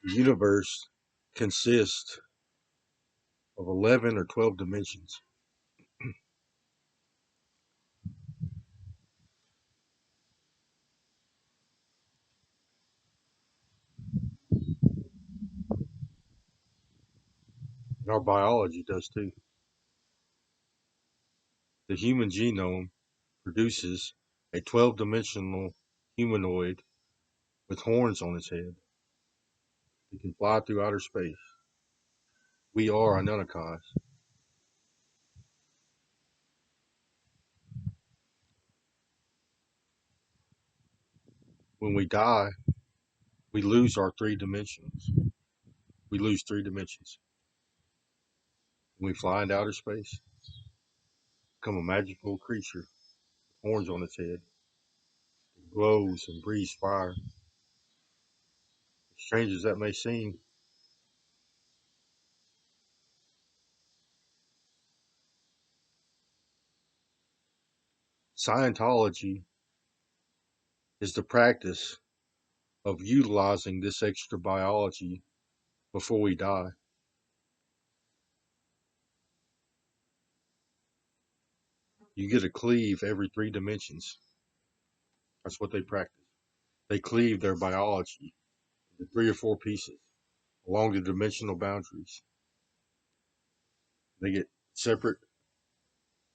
The universe consists of 11 or 12 dimensions. And our biology does too. The human genome produces a 12-dimensional humanoid with horns on its head. It can fly through outer space. We are Anunnakis. When we die, we lose our 3 dimensions. We lose 3 dimensions. When we fly into outer space, become a magical creature with horns on its head. It glows and breathes fire. As strange as that may seem, Scientology is the practice of utilizing this extra biology before we die. You get to cleave every 3 dimensions. That's what they practice. They cleave their biology into 3 or 4 pieces along the dimensional boundaries. They get separate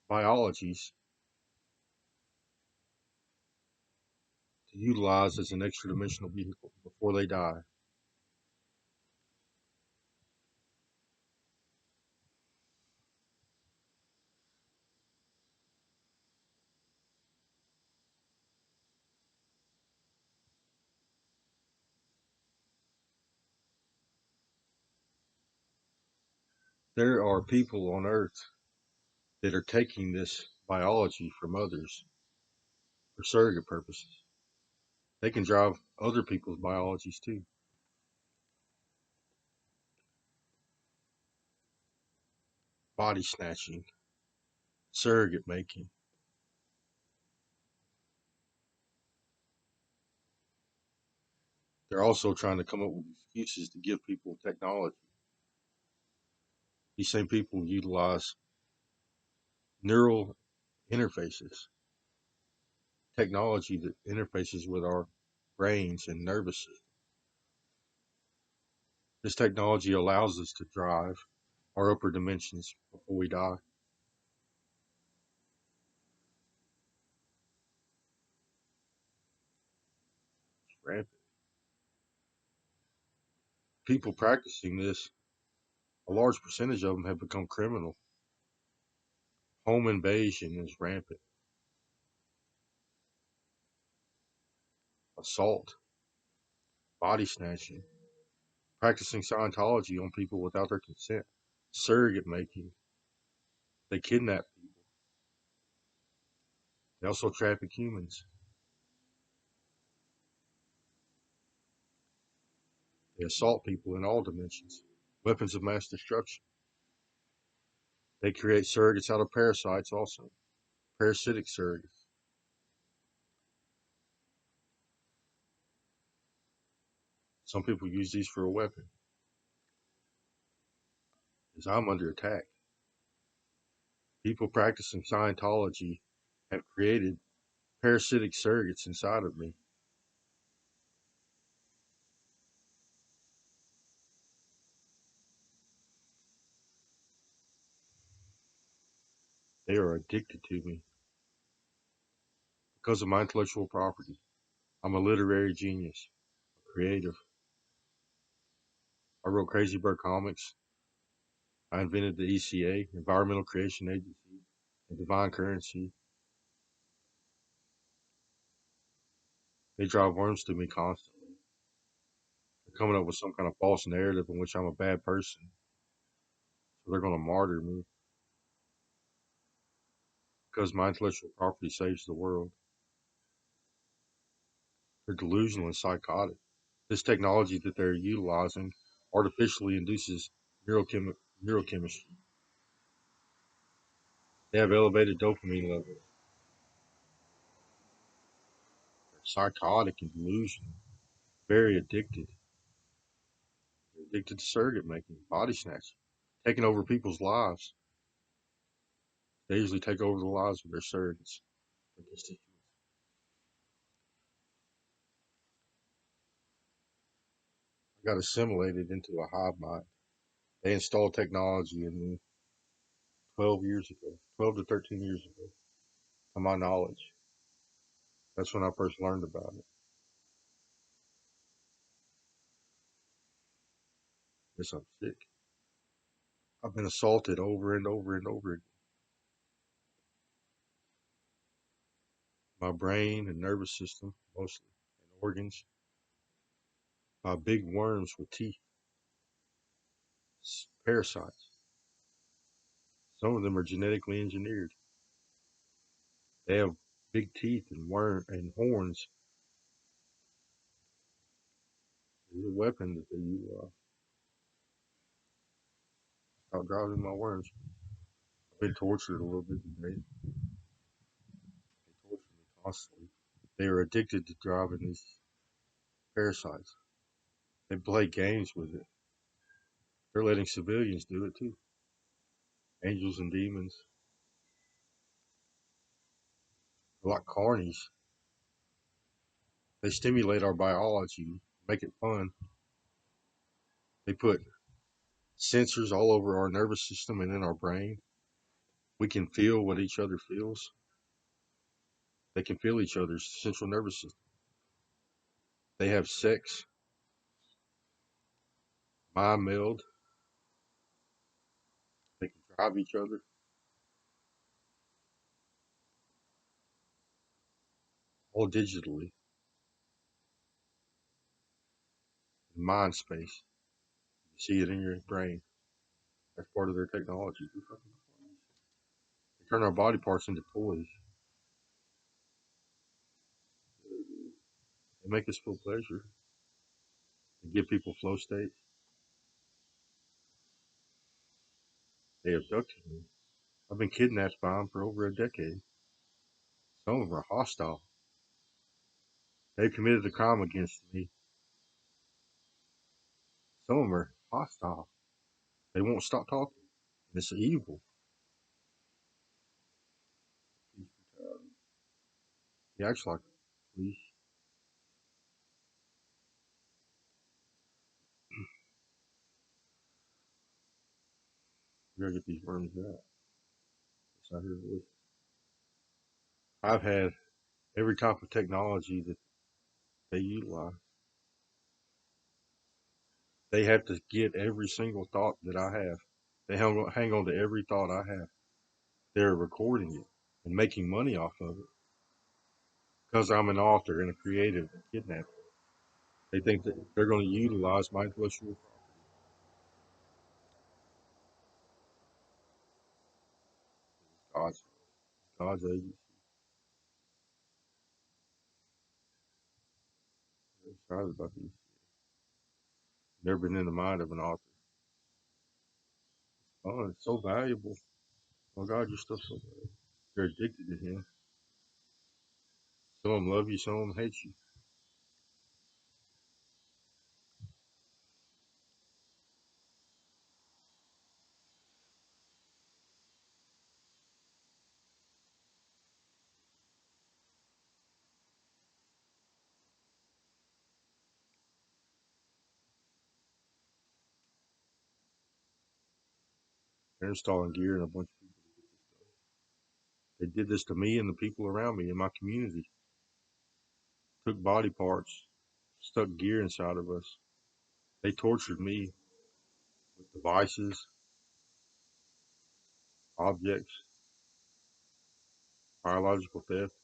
biologies to utilize as an extra dimensional vehicle before they die. There are people on Earth that are taking this biology from others for surrogate purposes. They can drive other people's biologies too. Body snatching, surrogate making. They're also trying to come up with excuses to give people technology. These same people utilize neural interfaces, technology that interfaces with our brains and nervous system. This technology allows us to drive our upper dimensions before we die. It's rampant. People practicing this, a large percentage of them have become criminal. Home invasion is rampant. Assault, body snatching, practicing Scientology on people without their consent, surrogate making. They kidnap people. They also traffic humans. They assault people in all dimensions. Weapons of mass destruction. They create surrogates out of parasites also. Parasitic surrogates. Some people use these for a weapon. As I'm under attack. People practicing Scientology have created parasitic surrogates inside of me. They are addicted to me because of my intellectual property. I'm a literary genius, creative. I wrote Crazy Bird comics. I invented the ECA, Environmental Creation Agency, and Divine Currency. They drive worms through me constantly. They're coming up with some kind of false narrative in which I'm a bad person. So they're going to martyr me because my intellectual property saves the world. They're delusional and psychotic. This technology that they're utilizing artificially induces neurochemistry. They have elevated dopamine levels. They're psychotic and delusional, very addicted. addicted to surrogate making, body snatching, taking over people's lives. They usually take over the lives of their surrogates. I got assimilated into a hive mind. They installed technology in me 12 years ago, 12 to 13 years ago, to my knowledge. That's when I first learned about it. Yes, I'm sick. I've been assaulted over and over and over again. My brain and nervous system, mostly, and organs, by big worms with teeth, parasites. Some of them are genetically engineered. They have big teeth and worm and horns. It's a weapon that they use out driving my worms. I've been tortured a little bit today. They torture me constantly. They are addicted to driving these parasites. They play games with it. They're letting civilians do it too. Angels and demons. They're like carnies. They stimulate our biology, make it fun. They put sensors all over our nervous system and in our brain. We can feel what each other feels. They can feel each other's central nervous system. They have sex, mind meld. They can drive each other, all digitally, in mind space. You see it in your brain. That's part of their technology. They turn our body parts into toys. They make us feel pleasure. They give people flow states. They abducted me. I've been kidnapped by them for over a decade. Some of them are hostile. They've committed a crime against me. Some of them are hostile. They won't stop talking. It's evil. He acts like police. We gotta get these worms out. It's out here with. I've had every type of technology that they utilize. They have to get every single thought that I have. They hang on to every thought I have. They're recording it and making money off of it because I'm an author and a creative kidnapper. They think that they're going to utilize my intellectual property. God's agency. I'm excited about these. Never been in the mind of an author. Oh, it's so valuable. Oh God, your stuff's so valuable. They're addicted to him. Some of them love you, some of them hate you. They're installing gear and a bunch of people. They did this to me and the people around me in my community. Took body parts, stuck gear inside of us. They tortured me with devices, objects, biological theft,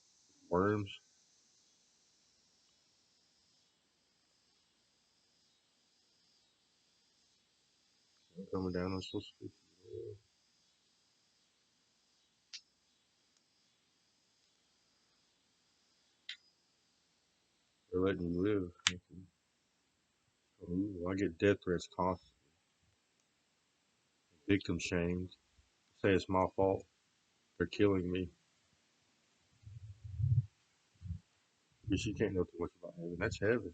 worms. Coming down on social media. They're letting you live. I get death threats constantly. Victim shamed. Say it's my fault. They're killing me. Because you can't know too much about heaven. That's heaven.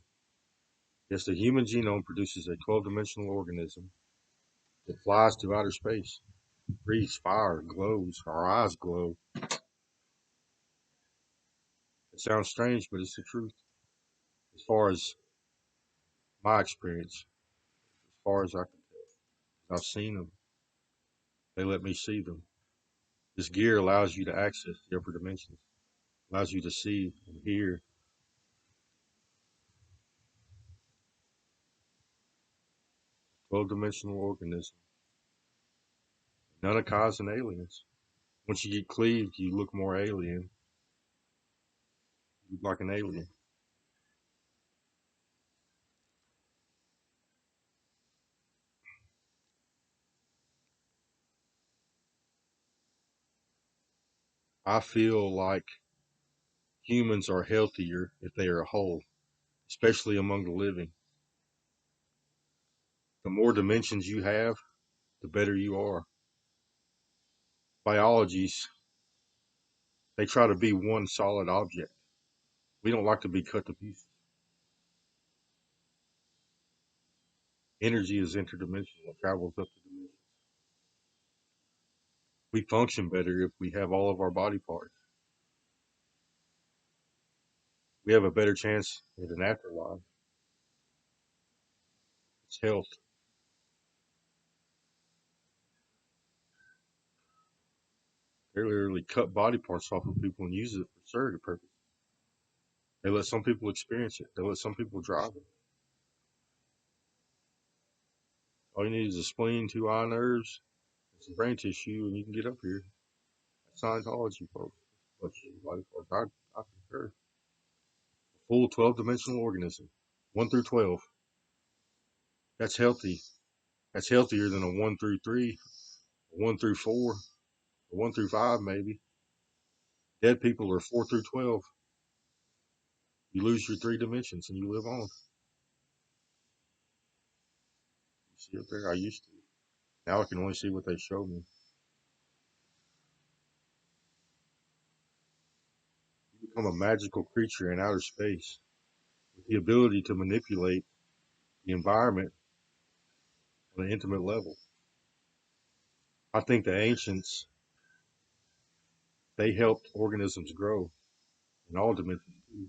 Yes, the human genome produces a 12-dimensional organism that flies to outer space, breathes fire, glows, our eyes glow. It sounds strange, but it's the truth. As far as my experience, as far as I can tell, I've seen them. They let me see them. This gear allows you to access the upper dimensions, allows you to see and hear. 12-dimensional organism. None of causing aliens. Once you get cleaved, you look more alien. You look like an alien. I feel like humans are healthier if they are whole, especially among the living. The more dimensions you have, the better you are. Biologies, they try to be one solid object. We don't like to be cut to pieces. Energy is interdimensional, it travels up the dimensions. We function better if we have all of our body parts. We have a better chance at an afterlife. It's health. They literally cut body parts off of people and use it for surrogate purposes. They let some people experience it. They let some people drive it. All you need is a spleen, two eye nerves, and some brain tissue, and you can get up here. That's Scientology, folks. But body parts, I concur. A full 12-dimensional organism, 1 through 12. That's healthy. That's healthier than a 1 through 3, a 1 through 4, a 1 through 5, maybe. Dead people are 4 through 12. You lose your three dimensions and you live on. You see up there? I used to. Now I can only see what they show me. You become a magical creature in outer space with the ability to manipulate the environment on an intimate level. I think the ancients, they helped organisms grow in all dimensions too.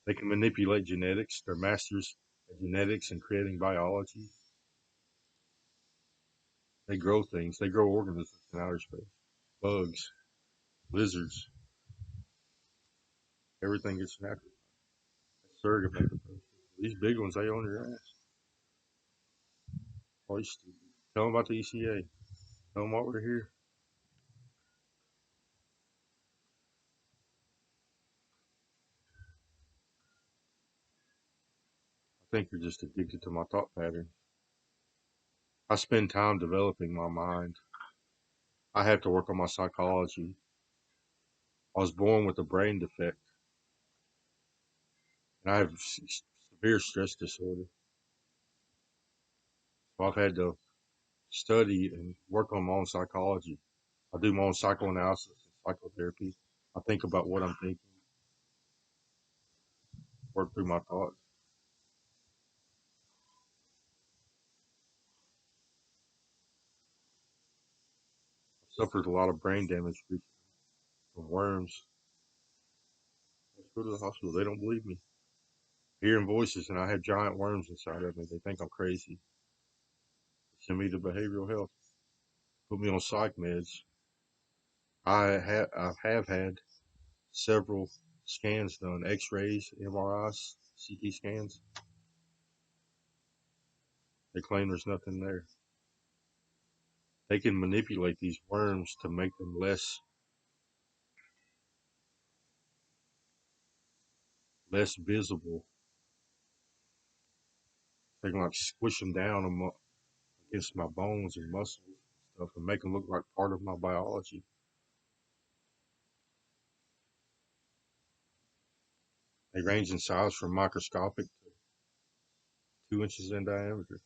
They can manipulate genetics. They're masters at genetics and creating biology. They grow things. They grow organisms in outer space. Bugs, lizards, everything gets natural. Surrogate method. These big ones, they own your ass. Oh, you stupid. Tell them about the ECA. Tell them why we're here. I think you're just addicted to my thought pattern. I spend time developing my mind. I have to work on my psychology. I was born with a brain defect, and I have severe stress disorder. So I've had to study and work on my own psychology. I do my own psychoanalysis and psychotherapy. I think about what I'm thinking, work through my thoughts. I've suffered a lot of brain damage from worms. Let's go to the hospital. They don't believe me. Hearing voices, and I have giant worms inside of me. They think I'm crazy. Send me to behavioral health. Put me on psych meds. I have had several scans done, X-rays, MRIs, CT scans. They claim there's nothing there. They can manipulate these worms to make them less visible. They can like squish them down against my bones and muscles and stuff and make them look like part of my biology. They range in size from microscopic to 2 inches in diameter.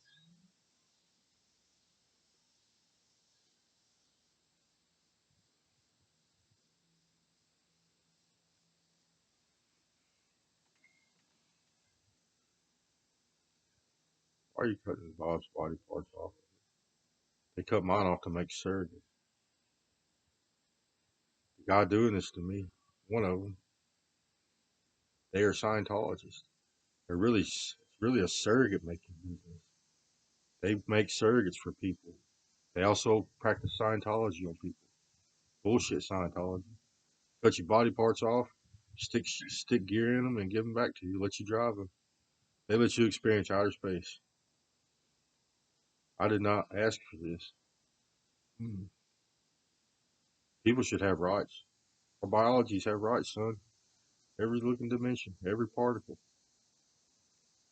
Why are you cutting Bob's body parts off? They cut mine off to make surrogate. The guy doing this to me, one of them, they are Scientologists. They're really, it's really a surrogate making business. They make surrogates for people. They also practice Scientology on people. Bullshit Scientology. Cut your body parts off, stick gear in them, and give them back to you. Let you drive them. They let you experience outer space. I did not ask for this. Hmm. People should have rights. Our biologies have rights, son. Every living dimension, every particle.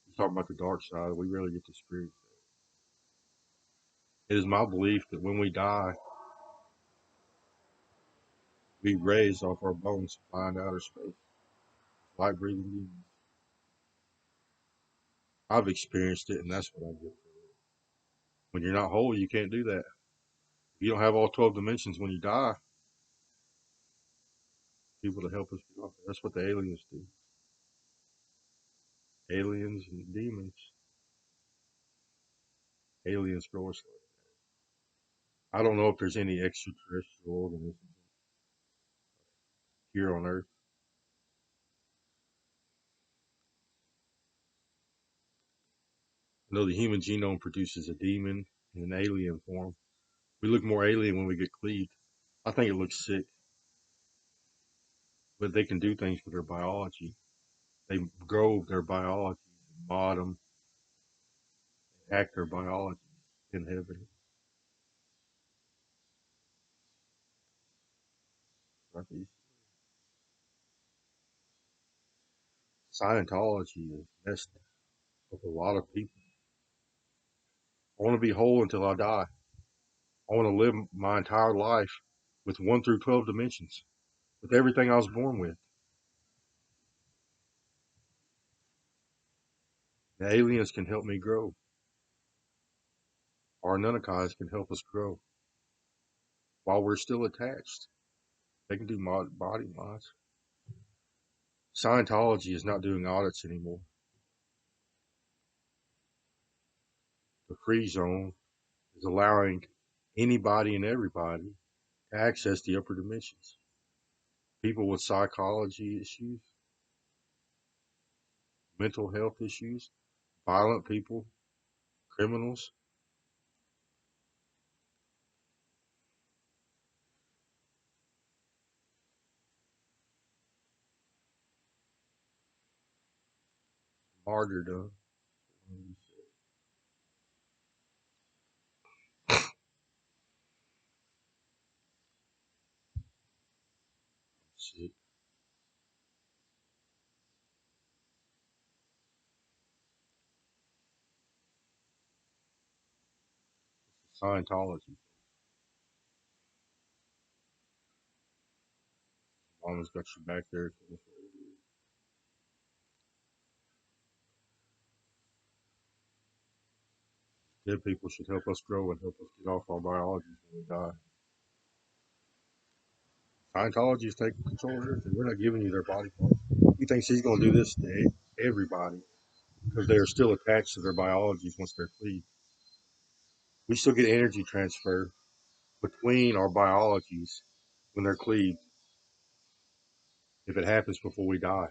You talk about the dark side, we rarely get to experience that. It is my belief that when we die, we raise off our bones to find outer space, light breathing beings. I've experienced it, and that's what I get. When you're not whole, you can't do that. If you don't have all 12 dimensions when you die, people to help us get off. That's what the aliens do. Aliens and demons. Aliens grow us. I don't know if there's any extraterrestrial organisms here on Earth. I know the human genome produces a demon in an alien form. We look more alien when we get cleaved. I think it looks sick, but they can do things with their biology. They grow their biology, mod them, hack their biology in heaven. Scientology is messed up a lot of people. I want to be whole until I die. I want to live my entire life with 1 through 12 dimensions, with everything I was born with. The aliens can help me grow. Our Anunnakis can help us grow while we're still attached. They can do body mods. Scientology is not doing audits anymore. The free zone is allowing anybody and everybody to access the upper dimensions. People with psychology issues, mental health issues, violent people, criminals. Martyrdom. Shit. Scientology. Mama's got your back there. Dead people should help us grow and help us get off our biology when we die. Scientology is taking control of everything. We're not giving you their body parts. He thinks he's going to do this to everybody because they are still attached to their biologies once they're cleaved. We still get energy transfer between our biologies when they're cleaved if it happens before we die.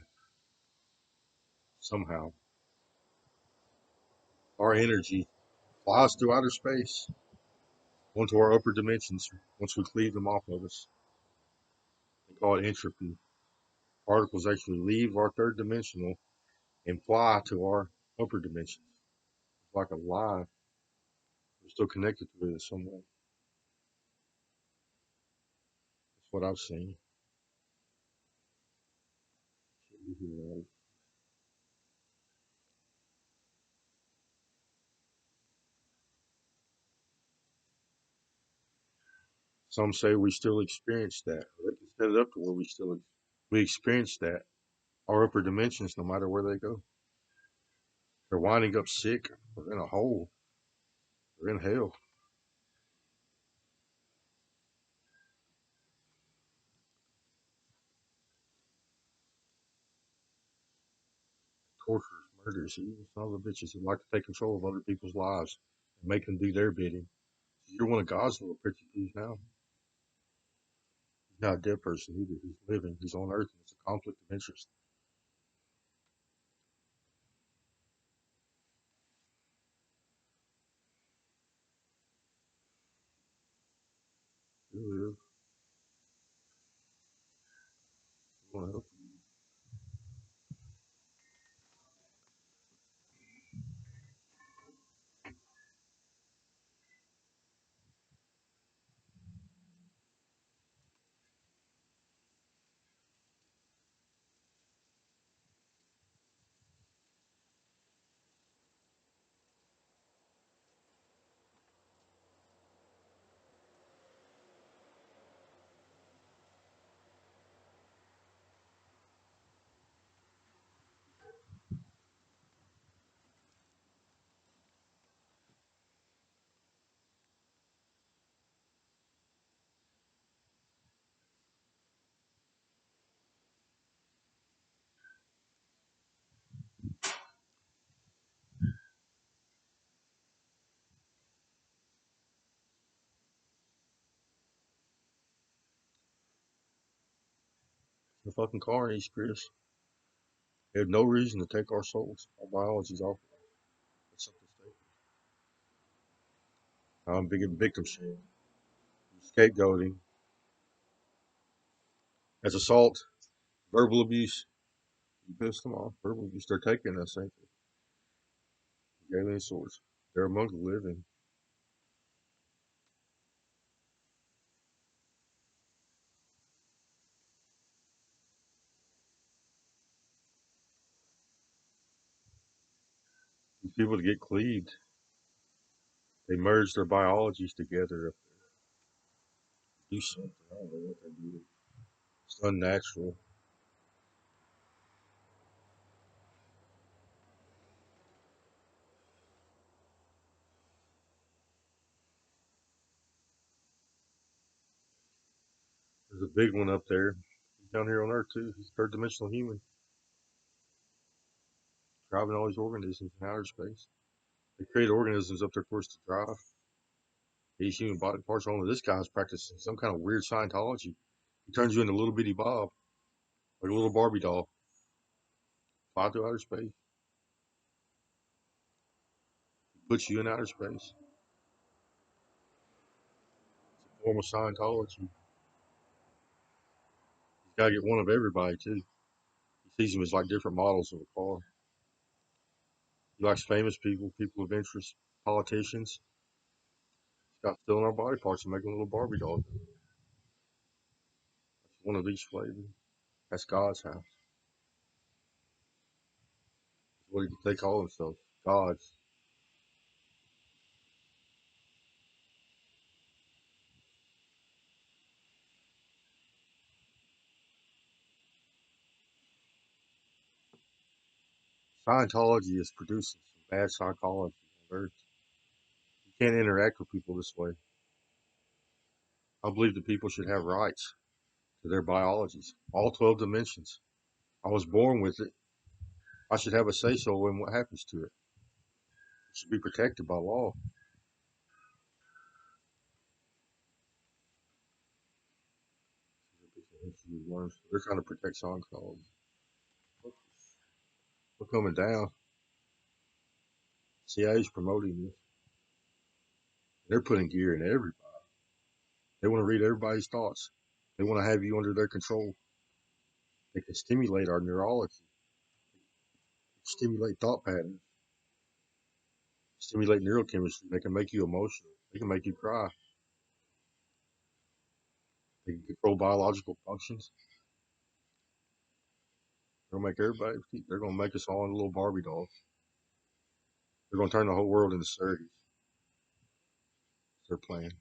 Somehow, our energy flies through outer space onto our upper dimensions once we cleave them off of us. They call it entropy. Particles actually leave our third dimensional and fly to our upper dimensions. It's like a line. We're still connected to it in some way. That's what I've seen. Some say we still experience that. They can set it up to where we experience that. Our upper dimensions, no matter where they go. They're winding up sick or in a hole. They're in hell. Torturous Murderers, evil sons of bitches who like to take control of other people's lives and make them do their bidding. You're one of God's little pretty please now. He's not a dead person either. He's living. He's on earth, and it's a conflict of interest. You live. You want to help. The fucking carnies, Chris. They have no reason to take our souls. Our biology's off. It's something stable. I'm big in victim shame. Scapegoating. As assault, verbal abuse. You pissed them off. Verbal abuse. They're taking us, ain't they? Alien swords. They're among the living. These people to get cleaved. They merge their biologies together. Do something. I don't know what they do. It's unnatural. There's a big one up there. He's down here on Earth too. He's a third dimensional human, driving all these organisms in outer space. They create organisms up there for us to drive. These human body parts. Only this guy's practicing some kind of weird Scientology. He turns you into a little bitty Bob, like a little Barbie doll. Fly through outer space. He puts you in outer space. It's a form of Scientology. He's got to get one of everybody too. He sees them as like different models of a car. He likes famous people, people of interest, politicians. He's got stealing our body parts and making little Barbie dolls. That's one of these flavors. That's God's house. What do they call themselves? Gods. Scientology is producing some bad psychology on Earth. You can't interact with people this way. I believe that people should have rights to their biologies, all 12 dimensions. I was born with it. I should have a say so in what happens to it. It should be protected by law. They're trying to protect Scientology. We're coming down. CIA's promoting this. They're putting gear in everybody. They want to read everybody's thoughts. They want to have you under their control. They can stimulate our neurology, stimulate thought patterns, stimulate neurochemistry. They can make you emotional. They can make you cry. They can control biological functions. They're gonna make everybody. They're gonna make us all into little Barbie dolls. They're gonna turn the whole world into surrogates. That's their plan.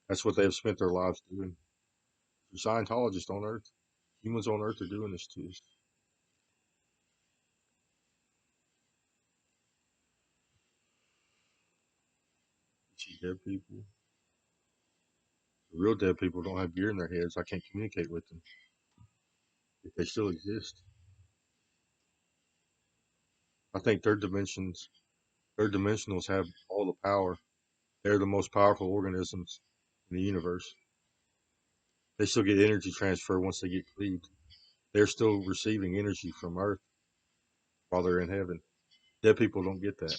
That's what they have spent their lives doing. For Scientologists on Earth, humans on Earth are doing this to us. You see dead people. The real dead people don't have gear in their heads. I can't communicate with them if they still exist. I think third dimensionals have all the power. They're the most powerful organisms in the universe. They still get energy transfer once they get cleaved. They're still receiving energy from Earth while they're in heaven. Dead people don't get that.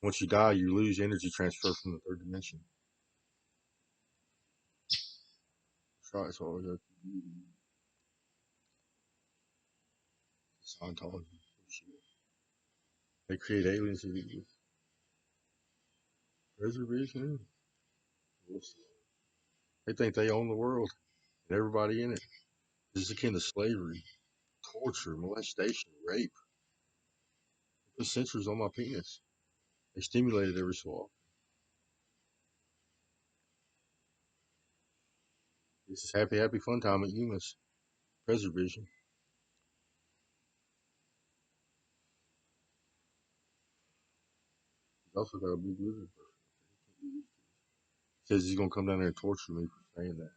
Once you die, you lose energy transfer from the third dimension. Try it's all good. Scientology. They create aliens to get you. Reservation. They think they own the world and everybody in it. This is akin to slavery, torture, molestation, rape. They put sensors on my penis. They stimulate it every so often. This is happy, happy fun time at Umis. Preservation. He's also got a big lizard person. Says he's gonna come down there and torture me for saying that.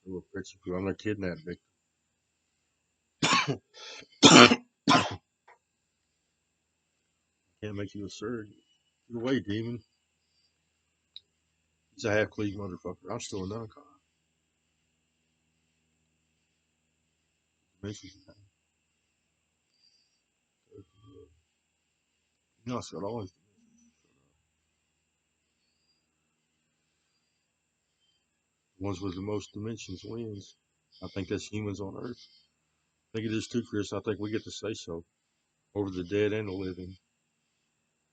Little picture. I'm not kidnapped victim. Can't make you a surrogate. Get away, demon. He's a half cleaved motherfucker. I'm still a non con. You know, I said always. The ones with the most dimensions wins. I think that's humans on Earth. I think it is too, Chris. I think we get to say so over the dead and the living.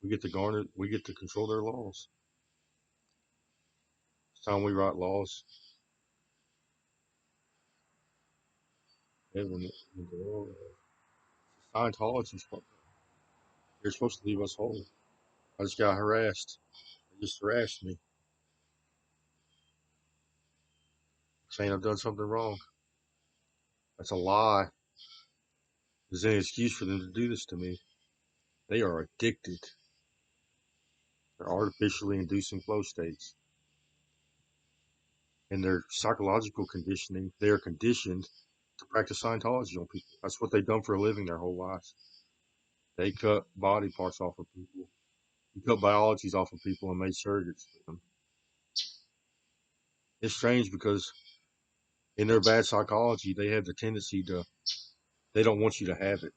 We get to garner. We get to control their laws. It's time we write laws. Heaven, Scientology's. They're supposed to leave us whole. I just got harassed. They just harassed me, saying I've done something wrong. That's a lie. There's any excuse for them to do this to me. They are addicted. They're artificially inducing flow states. And their psychological conditioning, they are conditioned to practice Scientology on people. That's what they've done for a living their whole lives. They cut body parts off of people. They cut biologies off of people and made surrogates for them. It's strange because in their bad psychology, they have the tendency to, they don't want you to have it.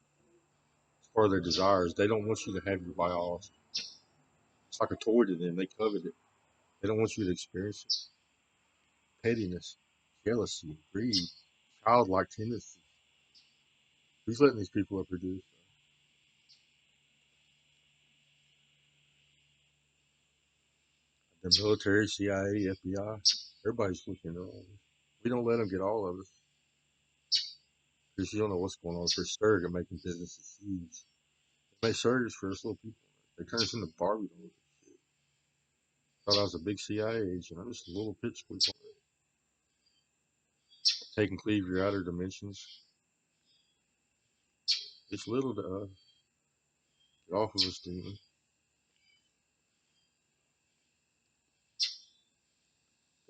It's part of their desires. They don't want you to have your biology. It's like a toy to them. They covet it. They don't want you to experience it. Pettiness, jealousy, greed, childlike tendencies. Who's letting these people reproduce? The military, CIA, FBI, everybody's looking at all this. We don't let them get all of us because you don't know what's going on. They're surrogate making businesses huge. They make surrogates for us little people. They turn us into Barbie dolls. Thought I was a big CIA agent. I'm just a little pipsqueak. Take and cleave your outer dimensions. It's little to get off of us, demon.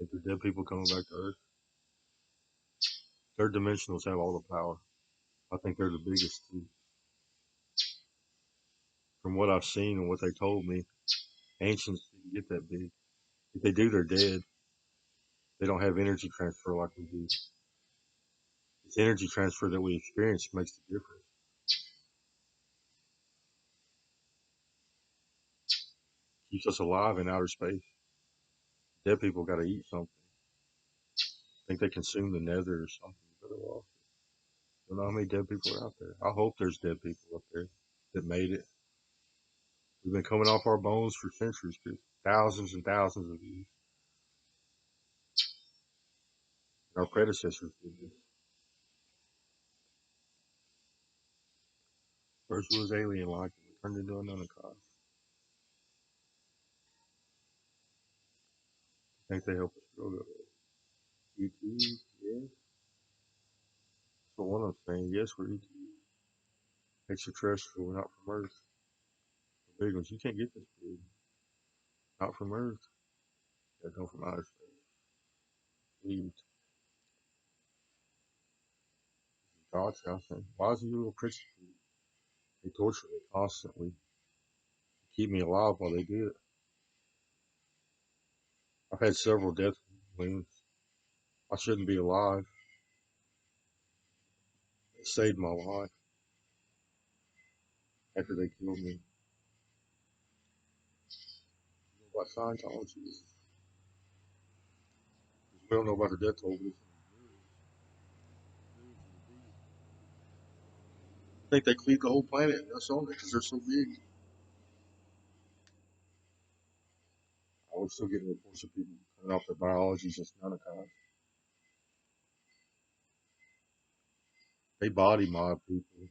If the dead people coming back to Earth, third dimensionals have all the power. I think they're the biggest too. From what I've seen and what they told me, ancients didn't get that big. If they do, they're dead. They don't have energy transfer like we do. It's energy transfer that we experience makes the difference. Keeps us alive in outer space. Dead people got to eat something. I think they consume the nether or something. I don't know how many dead people are out there. I hope there's dead people up there that made it. We've been coming off our bones for centuries, thousands and thousands of years. Our predecessors did this. First it was alien-like, and we turned into a nunnicot. I think they help us grow up. ET, yeah. So one of them saying, yes, we're ET. Extraterrestrial, we're not from Earth. The big ones, you can't get this big. Not from Earth. They come from outer space. Leave God's house. Why is he little Christian? They torture me constantly, keep me alive while they do it. I've had several death wounds. I shouldn't be alive. They saved my life after they killed me. About Scientology. We don't know about the death toll. I think they cleaned the whole planet and us on it because they're so big. I was still getting reports of people coming off their biology just narcotics. They body mob people.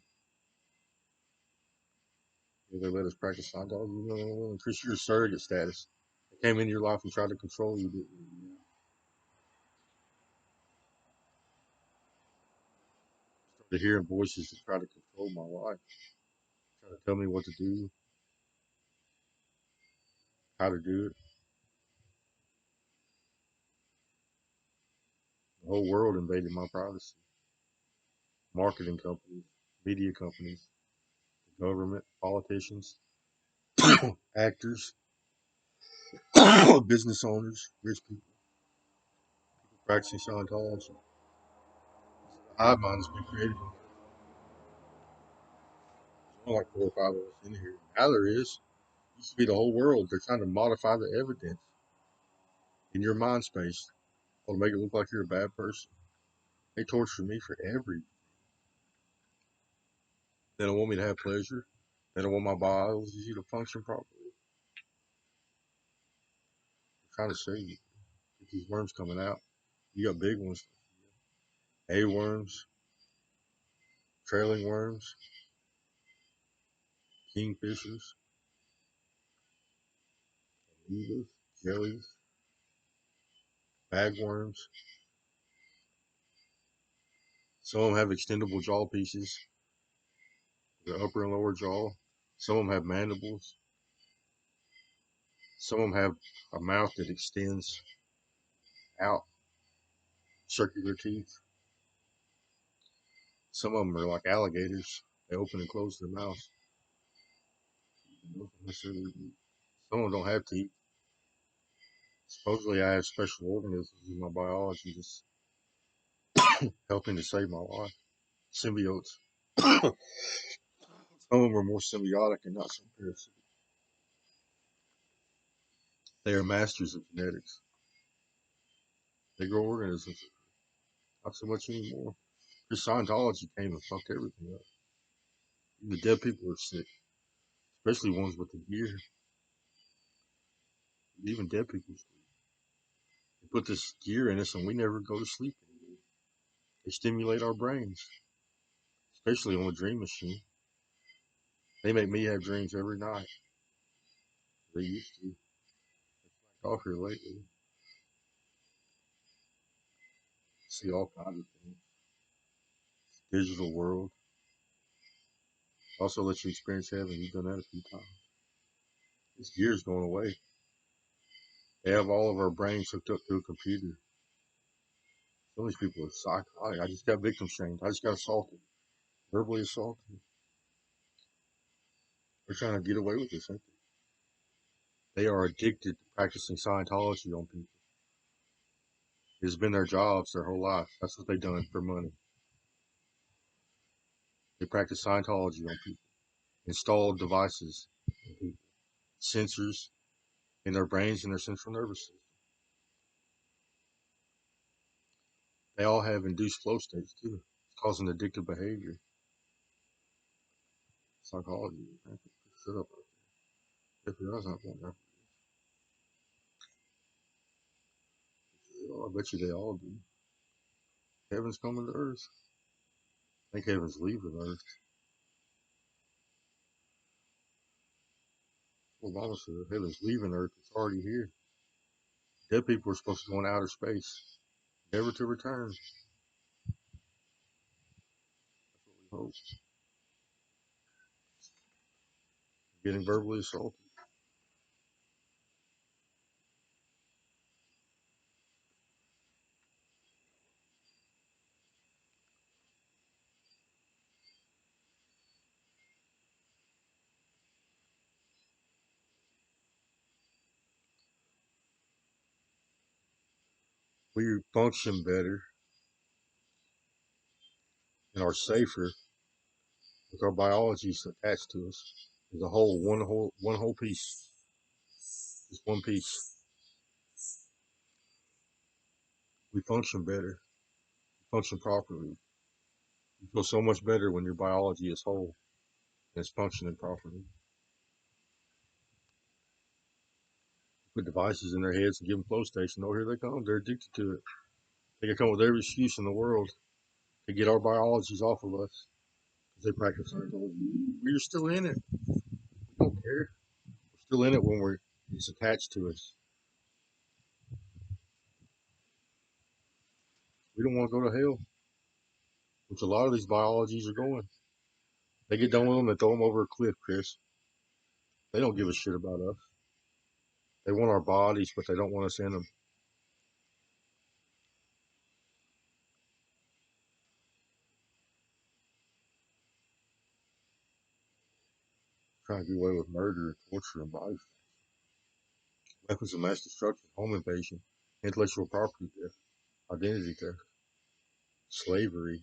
They let us practice Scientology, increase your surrogate status. They came into your life and tried to control you. Started hearing voices that try to control my life, try to tell me what to do, how to do it. The whole world invaded my privacy. Marketing companies, media companies, the government, politicians, actors, business owners, rich people practicing Scientology. The hive mind has been created. There's only like 4 or 5 of us in here. Now there is. It used to be the whole world. They're trying to modify the evidence in your mind space or to make it look like you're a bad person. They torture me for everything. They don't want me to have pleasure. They don't want my biology to function properly. They're trying to save you. Get these worms coming out. You got big ones. A worms, trailing worms, kingfishers, amoebas, jellies, bagworms. Some of them have extendable jaw pieces, the upper and lower jaw. Some of them have mandibles. Some of them have a mouth that extends out, circular teeth. Some of them are like alligators. They open and close their mouths. Some of them don't have teeth. Supposedly, I have special organisms in my biology that's helping to save my life. Symbiotes. Some of them are more symbiotic and not so parasitic. They are masters of genetics. They grow organisms. Not so much anymore. Because Scientology came and fucked everything up. Even the dead people are sick, especially ones with the gear. Even dead people sleep. They put this gear in us and we never go to sleep anymore. They stimulate our brains, especially on the dream machine. They make me have dreams every night. They used to. Off here lately. See all kinds of things. Digital world. Also lets you experience heaven. You've done that a few times. This gear's going away. They have all of our brains hooked up to a computer. Some of these people are psychotic. I just got victim shamed. I just got assaulted. Verbally assaulted. They're trying to get away with this, ain't they? They are addicted to practicing Scientology on people. It's been their jobs their whole life. That's what they've done for money. They practice Scientology on people. Install devices on people. Sensors in their brains and their central nervous system. They all have induced flow states too, causing addictive behavior. Psychology. Shut up. FBI's not going there. I bet you they all do. Heaven's coming to earth. I think heaven's leaving earth. Obama said heaven's leaving earth. It's already here. Dead people are supposed to go in outer space, never to return. That's what we hope. Getting verbally assaulted. we function better and are safer with our biologies attached to us as a whole, one whole piece, just one piece. We function better, function properly. You feel so much better when your biology is whole and it's functioning properly. Put devices in their heads and give them flow station. Oh, here they come. They're addicted to it. They can come with every excuse in the world to get our biologies off of us. They practice Scientology. We're still in it. We don't care. We're still in it when it's attached to us. We don't want to go to hell, which a lot of these biologies are going. They get done with them and throw them over a cliff, Chris. They don't give a shit about us. They want our bodies, but they don't want us in them. Trying to get away with murder and torture and body weapons of mass destruction, home invasion, intellectual property theft, identity theft, slavery,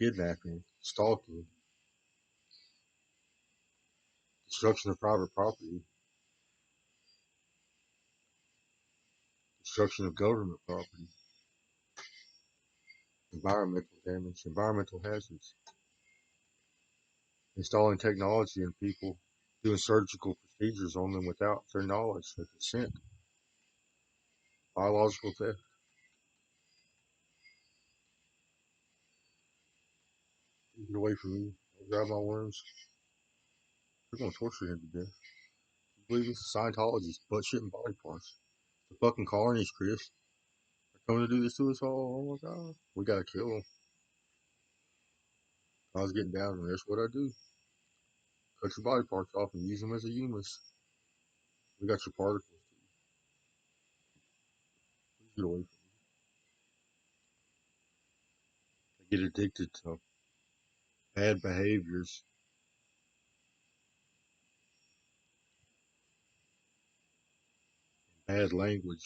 kidnapping, stalking, destruction of private property, destruction of government property, environmental damage, environmental hazards, installing technology in people, doing surgical procedures on them without their knowledge, their consent, biological theft. Get away from me. I'll grab my worms. They're going to torture him to death. You believe this? Scientology's butt shit and body parts. The fucking colonies, Chris. They're coming to do this to us all. Oh my god. We gotta kill them. I was getting down, and that's what I do. Cut your body parts off and use them as a humus. We got your particles. Please get away from me. They get addicted to bad behaviors, bad language.